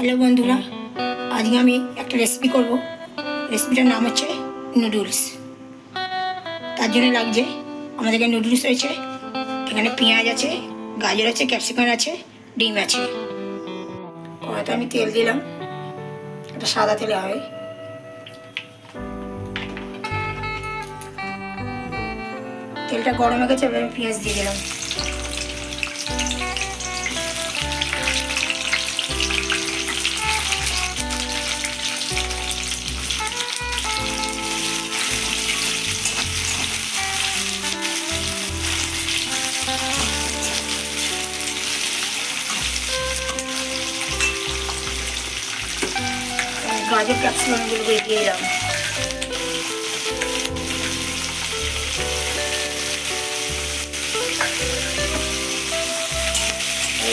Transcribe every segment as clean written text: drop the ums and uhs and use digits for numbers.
Hello বন্ধুরা, আজকে আমি একটা রেসিপি করব। রেসিপিটার নাম হচ্ছে নুডলস। তার জন্য লাগছে আমাদের এখানে নুডলস রয়েছে, এখানে পেঁয়াজ আছে, গাজর আছে, ক্যাপসিকাম আছে, ডিম আছে। কড়াইতে আমি তেল দিলাম, এটা সাদা তেলে হবে। তেলটা গরম হয়ে গেছে, এবার আমি পেঁয়াজ দিয়ে দিলাম। গাজর ক্যাপসিকামগুলো দিয়ে দিলাম।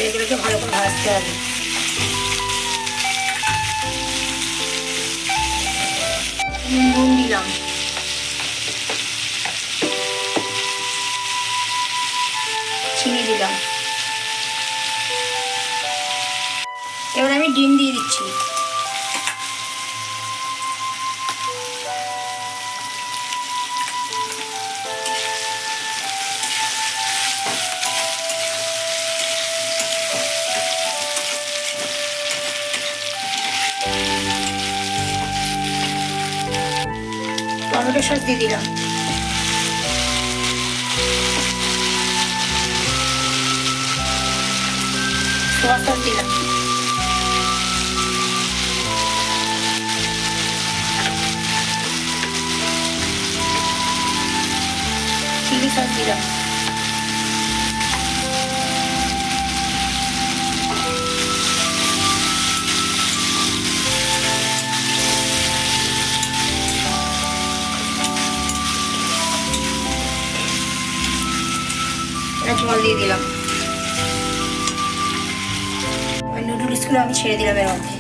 এগুলোকে ভালো করে ভাজতে হবে। নুন দিলাম, চিনি দিলাম। এবার আমি ডিম দিয়ে দিচ্ছি। টমেটো সস দিয়ে দিলাম। সোয়া সস দিলাম। চিলি সস দিলাম। জল দিয়ে দিলাম। নুডলসগুলো আমি ছেড়ে দিলাম এর মধ্যে।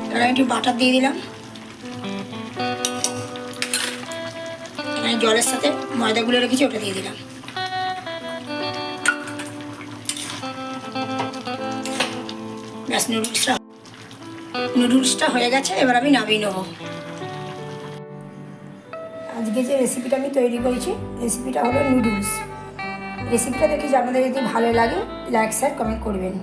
এবার আমি একটু বাটার দিয়ে দিলাম। এখানে জলের সাথে ময়দাগুলো রেখেছি, ওটা দিয়ে দিলাম। ব্যাস, নুডলসটা হয়ে গেছে। এবার আমি নামিয়ে নেবো। আজকে যে রেসিপিটা আমি তৈরি করেছি, রেসিপিটা হলো নুডলস। রেসিপিটা দেখে আপনাদের যদি ভালো লাগে, লাইক শেয়ার কমেন্ট করবেন।